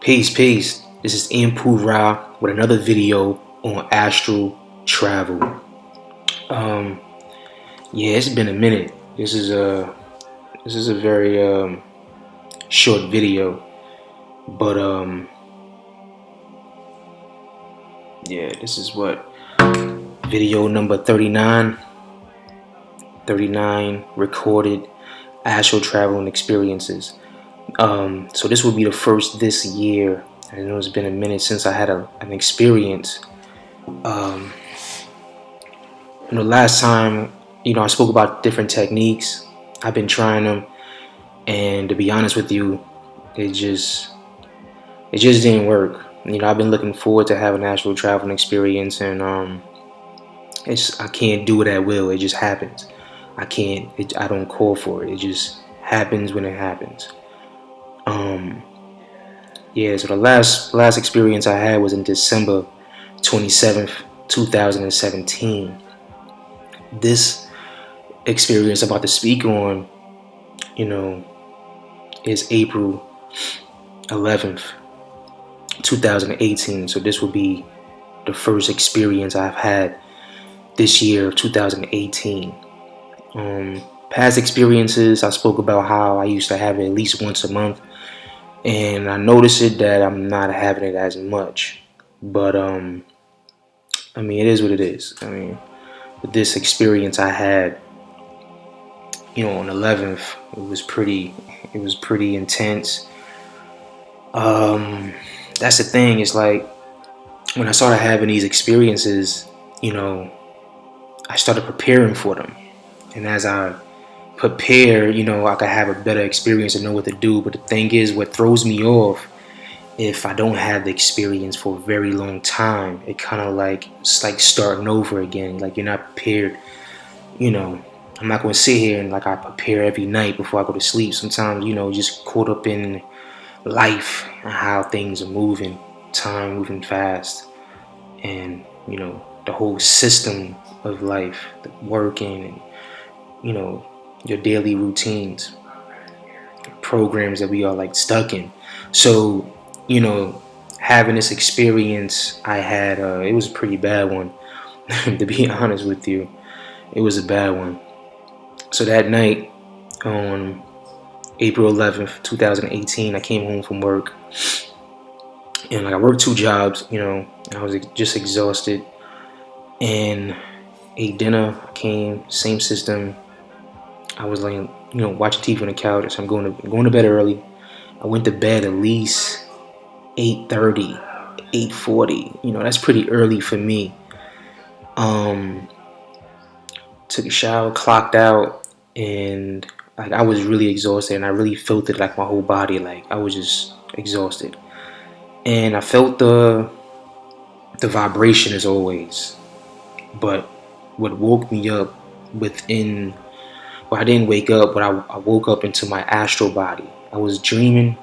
Peace. This is Anpu with another video on astral travel. Um, yeah, it's been a minute. This is a very short video, but yeah, this is what video number 39. 39 recorded astral traveling experiences. So this will be the first this year. I know it's been a minute since I had an experience. Last time, I spoke about different techniques. I've been trying them, and to be honest with you, it just didn't work. I've been looking forward to having an astral traveling experience, and I can't do it at will. It just happens. I don't call for it. It just happens when it happens. So the last experience I had was in December 27th, 2017. This experience I'm about to speak on, is April 11th, 2018. So this will be the first experience I've had this year of 2018. Past experiences, I spoke about how I used to have it at least once a month, and I noticed that I'm not having it as much. But it is what it is. With this experience I had, on 11th, it was pretty intense. That's the thing. It's like when I started having these experiences, I started preparing for them. And as I prepare, I could have a better experience and know what to do. But the thing is, what throws me off, if I don't have the experience for a very long time, it's like starting over again. Like you're not prepared. I'm not going to sit here and I prepare every night before I go to sleep. Sometimes, just caught up in life and how things are moving, time moving fast, and the whole system of life, the working, and your daily routines, programs that we are stuck in. So having this experience I had, it was a pretty bad one. To be honest with you, it was a bad one. So that night on April 11th, 2018, I came home from work, and I worked 2 jobs. I was just exhausted, and ate dinner. I came, same system. I was laying, watching TV on the couch. So I'm going to bed early. I went to bed at least 8:30, 8:40. That's pretty early for me. Took a shower, clocked out, and I was really exhausted, and I really felt it my whole body. I was just exhausted, and I felt the vibration as always. But what woke me up I didn't wake up, but I woke up into my astral body. I was dreaming,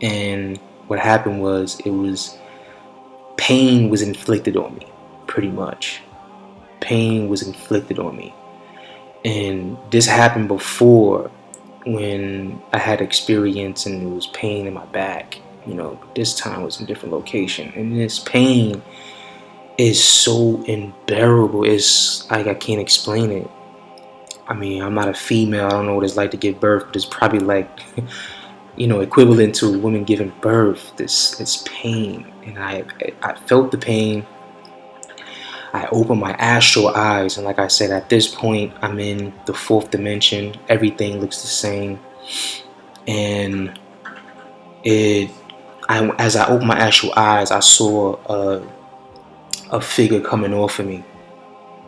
and what happened was pain was inflicted on me, pretty much. Pain was inflicted on me. And this happened before when I had experience and it was pain in my back. But this time was in a different location. And this pain is so unbearable. It's I can't explain it. I'm not a female. I don't know what it's like to give birth, but it's probably equivalent to a woman giving birth. It's pain, and I felt the pain. I opened my astral eyes, and like I said, at this point, I'm in the 4th dimension. Everything looks the same, and as I opened my astral eyes, I saw a figure coming off of me.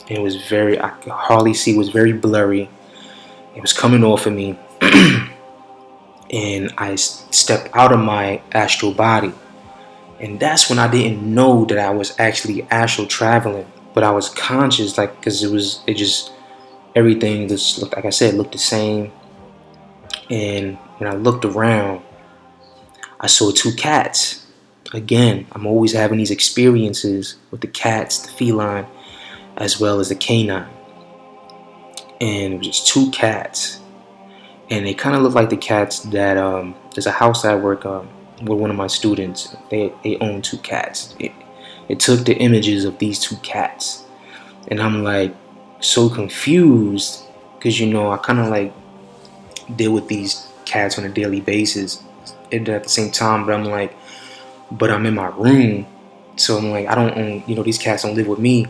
It was I could hardly see. It was very blurry. It was coming off of me, and I stepped out of my astral body. And that's when I didn't know that I was actually astral traveling, but I was conscious, because everything just looked, like I said, looked the same. And when I looked around, I saw 2 cats. Again, I'm always having these experiences with the cats, the feline, as well as the canine. And it was just 2 cats, and they kind of look like the cats that there's a house I work with one of my students. They own two cats. It took the images of these two cats, and I'm like so confused because I kind of like deal with these cats on a daily basis, and at the same time, but I'm like, but I'm in my room, so I'm like, I don't own, these cats don't live with me.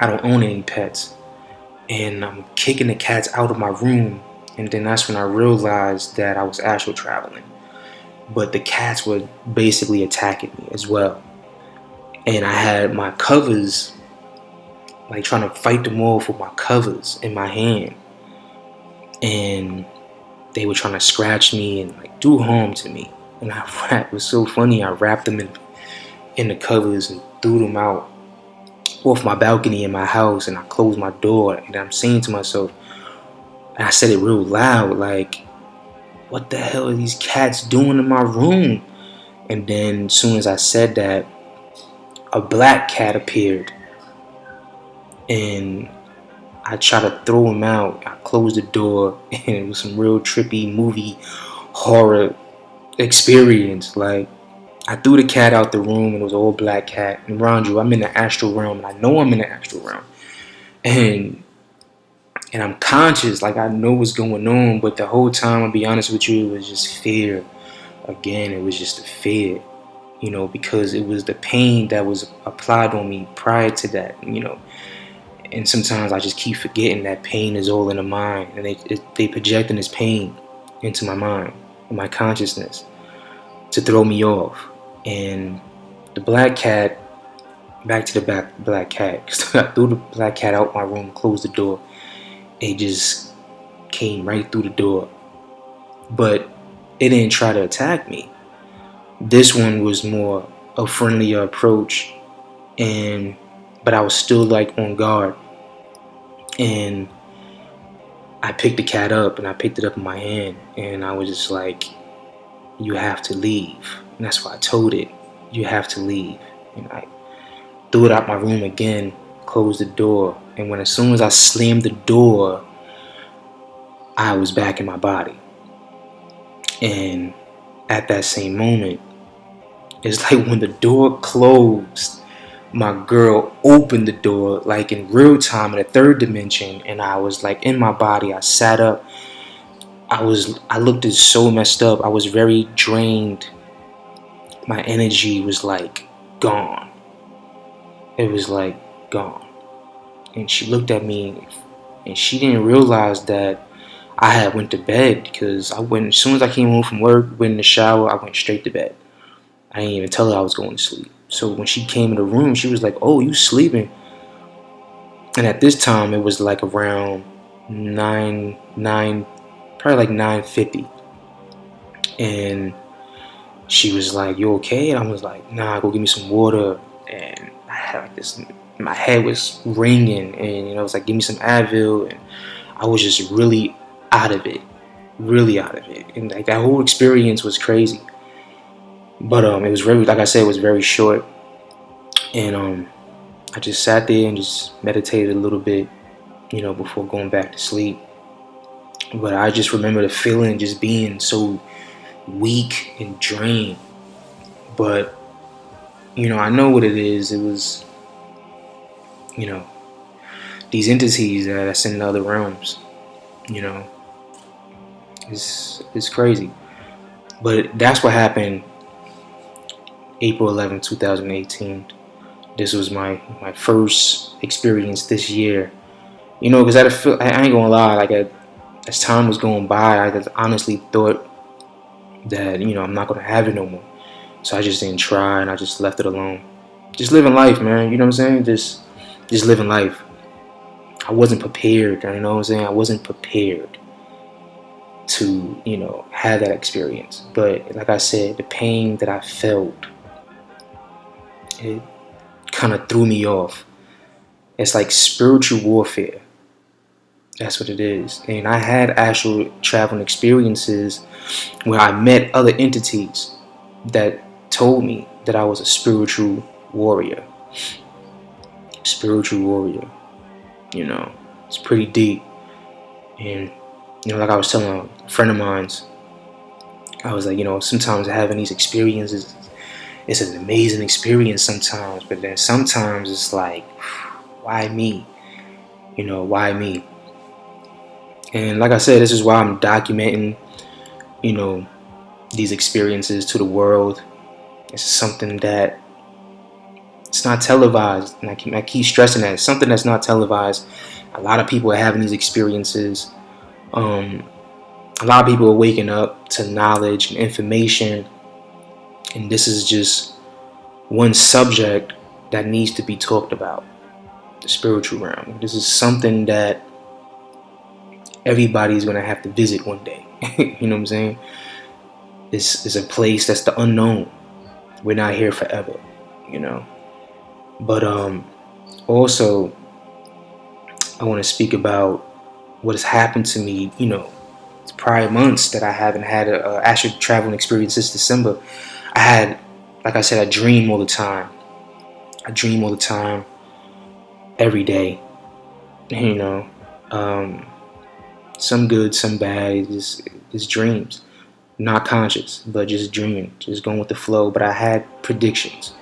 I don't own any pets, and I'm kicking the cats out of my room, and then that's when I realized that I was astral traveling. But the cats were basically attacking me as well, and I had my covers, like trying to fight them off with my covers in my hand, and they were trying to scratch me and like do harm to me. And it was so funny. I wrapped them in the covers and threw them out off my balcony in my house, and I closed my door, and I'm saying to myself, and I said it real loud, like, what the hell are these cats doing in my room? And then as soon as I said that, a black cat appeared, and I tried to throw him out. I closed the door, and it was some real trippy movie horror experience. Like, I threw the cat out the room, and it was an all black cat. And mind you, I'm in the astral realm, and I know I'm in the astral realm, and I'm conscious, like I know what's going on. But the whole time, I'll be honest with you, it was just fear. Again, it was just the fear, because it was the pain that was applied on me prior to that, And sometimes I just keep forgetting that pain is all in the mind, and they projecting this pain into my mind, in my consciousness, to throw me off. And the black cat, back to the black cat, I threw the black cat out my room, closed the door. It just came right through the door, but it didn't try to attack me. This one was more a friendlier approach, but I was still like on guard. And I picked the cat up, and I picked it up in my hand, and I was just like, you have to leave. And that's why I told it, you have to leave. And I threw it out my room again, closed the door, and as soon as I slammed the door, I was back in my body. And at that same moment, it's like when the door closed, my girl opened the door like in real time in a third dimension, and I was like in my body. I sat up. I looked so messed up. I was very drained. My energy was like gone. It was like gone. And she looked at me, and she didn't realize that I had went to bed, because as soon as I came home from work, went in the shower, I went straight to bed. I didn't even tell her I was going to sleep. So when she came in the room, she was like, "Oh, you sleeping?" And at this time, it was like around 9, probably like 9:50. And she was like, "You okay?" And I was like, "Nah, go give me some water." And I had like this, my head was ringing, and it was like, "Give me some Advil." And I was just really out of it, really out of it. And like that whole experience was crazy. But it was very, like I said, it was very short. And I just sat there and just meditated a little bit, before going back to sleep. But I just remember the feeling, just being so weak and drained. But I know what it is. It was, these entities that's in other realms. It's crazy. But that's what happened April 11th, 2018. This was my first experience this year. Because I ain't gonna lie, like as time was going by, I honestly thought that, I'm not gonna have it no more. So I just didn't try, and I just left it alone. Just living life, man. You know what I'm saying? Just living life. I wasn't prepared, you know what I'm saying? I wasn't prepared to, have that experience. But like I said, the pain that I felt, it kind of threw me off. It's like spiritual warfare. That's what it is. And I had actual traveling experiences where I met other entities that told me that I was a spiritual warrior. Spiritual warrior. It's pretty deep. And like I was telling a friend of mine's, I was like, sometimes having these experiences, it's an amazing experience sometimes, but then sometimes it's like, why me? Why me? And like I said, this is why I'm documenting, these experiences to the world. It's something that it's not televised, and I keep stressing that it's something that's not televised. A lot of people are having these experiences. A lot of people are waking up to knowledge and information, and this is just one subject that needs to be talked about. The spiritual realm. This is something that everybody's gonna have to visit one day. You know what I'm saying? This is a place that's the unknown. We're not here forever, But also, I want to speak about what has happened to me. Prior months that I haven't had a astral traveling experience since December. I had, like I said, I dream all the time. Every day. Some good, some bad. It's dreams. Not conscious, but just dreaming, just going with the flow. But I had predictions.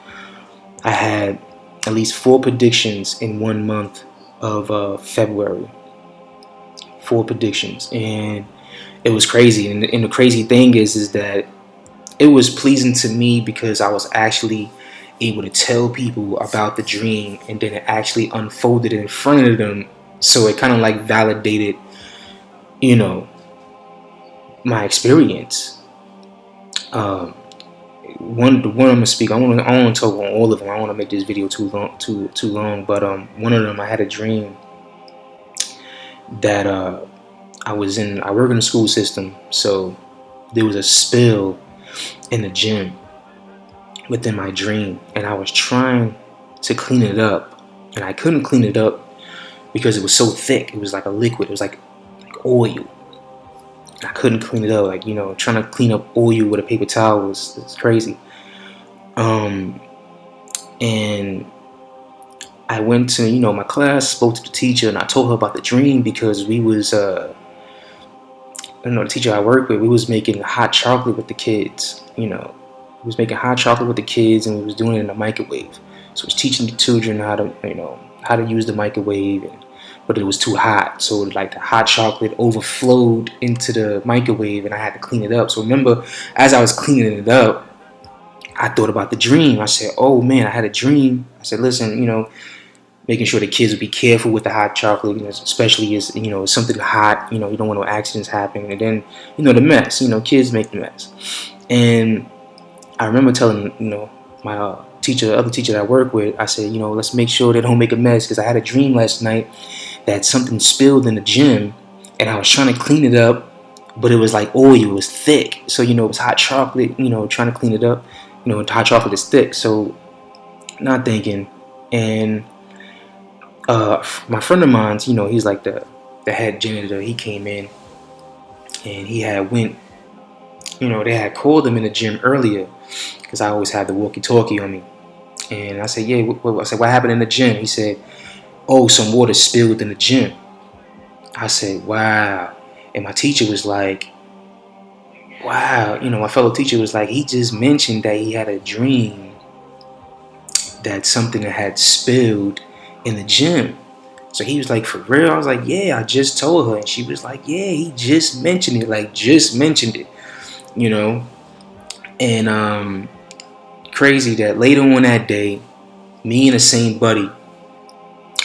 I had at least 4 predictions in 1 month of February. 4 predictions, and it was crazy. And the crazy thing is that it was pleasing to me because I was actually able to tell people about the dream, and then it actually unfolded in front of them. So it kind of like validated, my experience. One I'm gonna speak. I want to talk on all of them. I don't want to make this video too long. But one of them, I had a dream that I work in the school system, so there was a spill in the gym within my dream, and I was trying to clean it up, and I couldn't clean it up because it was so thick. It was like a liquid. It was like oil. I couldn't clean it up. Trying to clean up oil with a paper towel was crazy. And I went to, my class, spoke to the teacher, and I told her about the dream because we was, the teacher I work with, we was making hot chocolate with the kids, We was making hot chocolate with the kids, and we was doing it in the microwave. So it was teaching the children how to use the microwave, but it was too hot. So like the hot chocolate overflowed into the microwave, and I had to clean it up. So remember, as I was cleaning it up, I thought about the dream. I said, oh man, I had a dream. I said, listen, making sure the kids would be careful with the hot chocolate, especially as, it's something hot, you don't want no accidents happening. And then, the mess, kids make the mess. And I remember telling, my other teacher that I work with, I said, let's make sure they don't make a mess, because I had a dream last night that something spilled in the gym, and I was trying to clean it up, but it was like oil, it was thick. So, it was hot chocolate, trying to clean it up, hot chocolate is thick. So, not thinking. And my friend of mine, he's like the head janitor. He came in, and he had went, they had called him in the gym earlier, because I always had the walkie-talkie on me. And I said, yeah, I said, what happened in the gym? He said, oh, some water spilled in the gym. I said, wow. And my teacher was like, wow. My fellow teacher was like, he just mentioned that he had a dream that something had spilled in the gym. So he was like, for real? I was like, yeah, I just told her. And she was like, yeah, he just mentioned it, And crazy that later on that day, me and the same buddy,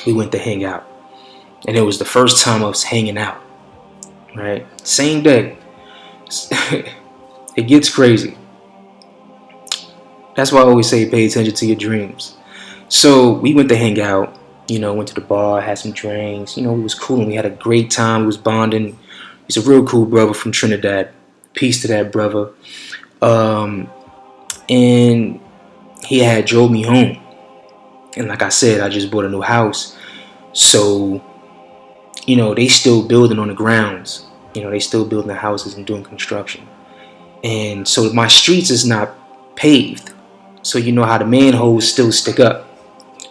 we went to hang out. And it was the first time of us hanging out, right? Same day. It gets crazy. That's why I always say pay attention to your dreams. So we went to hang out, went to the bar, had some drinks. It was cool, and we had a great time. We was bonding. He's a real cool brother from Trinidad. Peace to that brother. And he had drove me home. And like I said, I just bought a new house. So, they still building on the grounds. They still building the houses and doing construction. And so my streets is not paved. So how the manholes still stick up.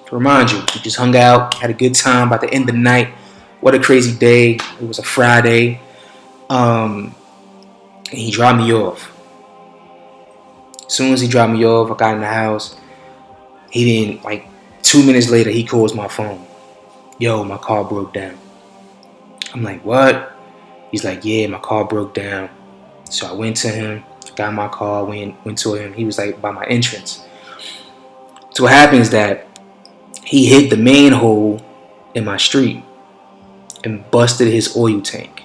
To remind you, we just hung out, had a good time. By the end of the night, what a crazy day. It was a Friday. And he dropped me off. As soon as he dropped me off, I got in the house. He didn't, like, 2 minutes later, he calls my phone. Yo, my car broke down. I'm like, what? He's like, yeah, my car broke down. So I went to him, got my car, went to him. He was like by my entrance. So what happens that he hit the manhole in my street and busted his oil tank.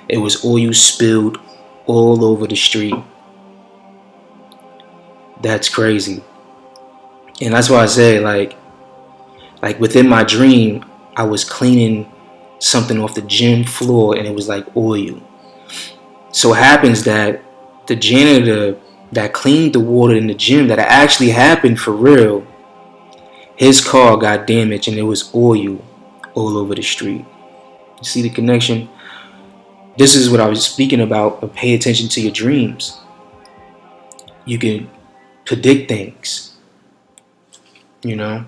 It was oil spilled all over the street. That's crazy. And that's why I say, like within my dream, I was cleaning something off the gym floor and it was like oil. So it happens that the janitor that cleaned the water in the gym, that actually happened for real, his car got damaged and there was oil all over the street. You see the connection? This is what I was speaking about, but pay attention to your dreams. You can predict things, you know?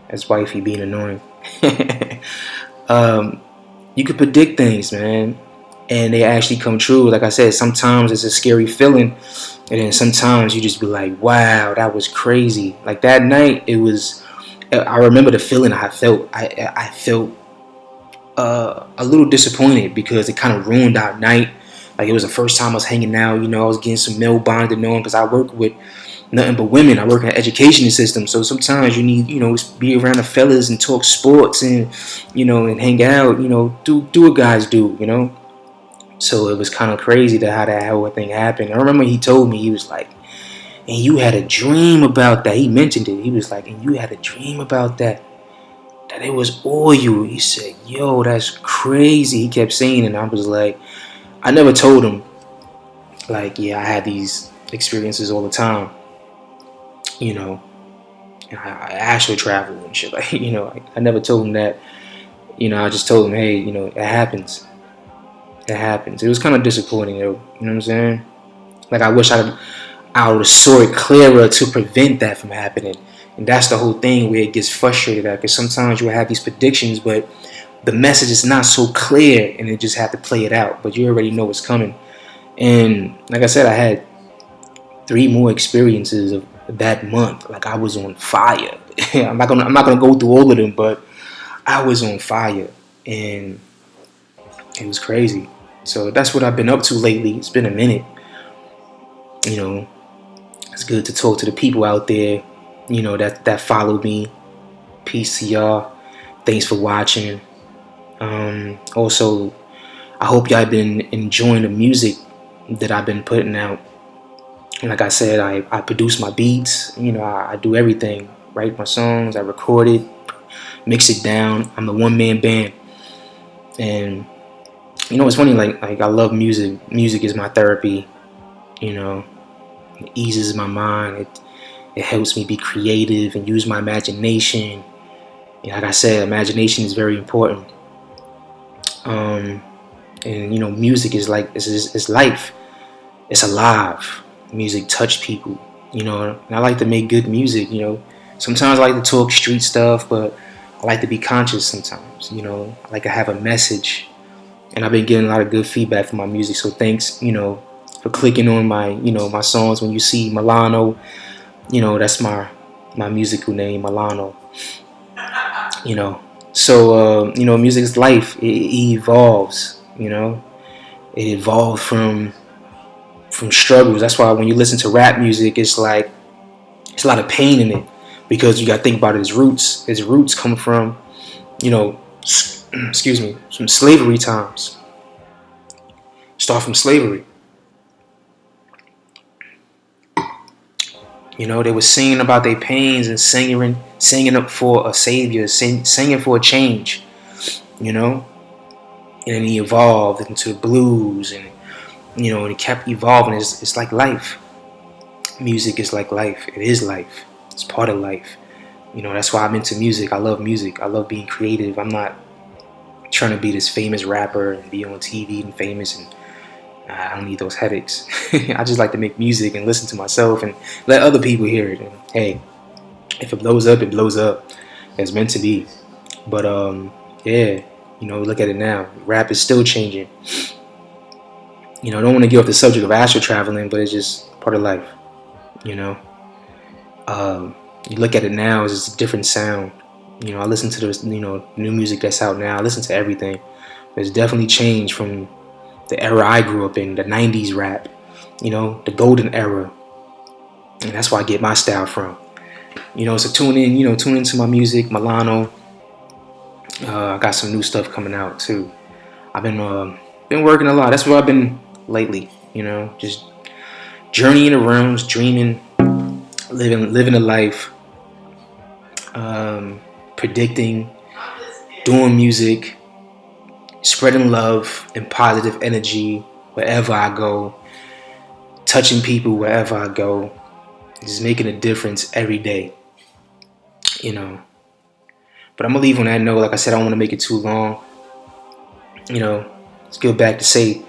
That's wifey being annoying. You can predict things, man, and they actually come true. Like I said, sometimes it's a scary feeling, and then sometimes you just be like, wow, that was crazy. Like that night, I remember the feeling I felt. I felt a little disappointed because it kind of ruined our night. Like it was the first time I was hanging out, you know, I was getting some male bonding on because I work with nothing but women. I work in an education system, so sometimes you need, you know, be around the fellas and talk sports and, you know, and hang out, you know, do what guys do, you know. So it was kind of crazy how that whole thing happened. I remember he told me, he was like, and you had a dream about that. He mentioned it. He was like, and you had a dream about that it was oil. He said, yo, that's crazy. He kept saying it, and I was like, I never told him, like, yeah, I had these experiences all the time, you know. I astral travel and shit, like, you know. I never told him that, you know. I just told him, hey, you know, it happens. It happens. It was kind of disappointing, though. You know what I'm saying? Like, I wish I would have saw it clearer to prevent that from happening. And that's the whole thing where it gets frustrated at, because sometimes you have these predictions, but the message is not so clear, and you just have to play it out. But you already know what's coming. And like I said, I had 3 more experiences of that month. Like I was on fire. I'm not gonna go through all of them, but I was on fire, and it was crazy. So that's what I've been up to lately. It's been a minute. You know, it's good to talk to the people out there, you know, that followed me. Peace to y'all. Thanks for watching. Also, I hope y'all been enjoying the music that I've been putting out. And like I said, I produce my beats. You know, I do everything. Write my songs, I record it, mix it down. I'm a one-man band. And you know, it's funny, like I love music. Music is my therapy. You know, it eases my mind. It helps me be creative and use my imagination. And like I said, imagination is very important. And you know, music is like it's life. It's alive. Music touch people. You know, and I like to make good music. You know, sometimes I like to talk street stuff, but I like to be conscious sometimes. You know, I like to have a message. And I've been getting a lot of good feedback from my music. So thanks, you know, for clicking on my, you know, my songs. When you see Milano, you know, that's my musical name, Milano. You know, so you know, music is life. It evolves. You know, it evolved from struggles. That's why when you listen to rap music, it's like it's a lot of pain in it, because you got to think about its roots. Its roots come from, you know, excuse me, from slavery times. Start from slavery. You know, they were singing about their pains and singing up for a savior, singing for a change. You know, and then he evolved into blues, and you know, and it kept evolving. It's like life. Music is like life. It is life. It's part of life. You know, that's why I'm into music. I love music. I love being creative. I'm not trying to be this famous rapper and be on TV and famous, and I don't need those headaches. I just like to make music and listen to myself and let other people hear it. And hey, if it blows up, it blows up. It's meant to be. But yeah, you know, look at it now. Rap is still changing. You know, I don't want to get off the subject of astral traveling, but it's just part of life. You know, you look at it now as it's a different sound. You know, I listen to the new music that's out now. I listen to everything. It's definitely changed from the era I grew up in, the '90s rap. You know, the golden era, and that's where I get my style from. You know, so tune in. You know, tune into my music, Milano. I got some new stuff coming out too. I've been working a lot. That's where I've been lately. You know, just journeying around, just dreaming, living a life, predicting, doing music, spreading love and positive energy wherever I go, touching people wherever I go, just making a difference every day. You know, but I'm gonna leave on that note. Like I said, I don't want to make it too long. You know, let's go back to say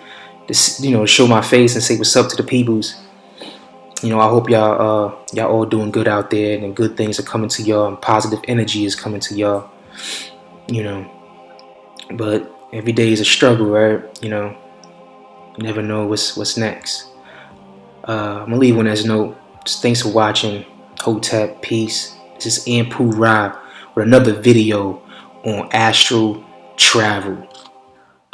this. You know, show my face and say what's up to the peoples. You know, I hope y'all all doing good out there, and good things are coming to y'all, and positive energy is coming to y'all. You know, but every day is a struggle, right? You know, you never know what's next. I'm gonna leave on this note. Just thanks for watching. Hotep, peace. This is Anpu with another video on astral travel.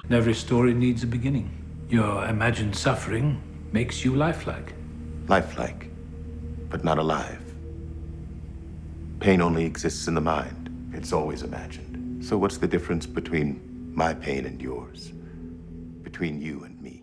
Every story needs a beginning. Your imagined suffering makes you lifelike. Lifelike, but not alive. Pain only exists in the mind. It's always imagined. So what's the difference between my pain and yours? Between you and me?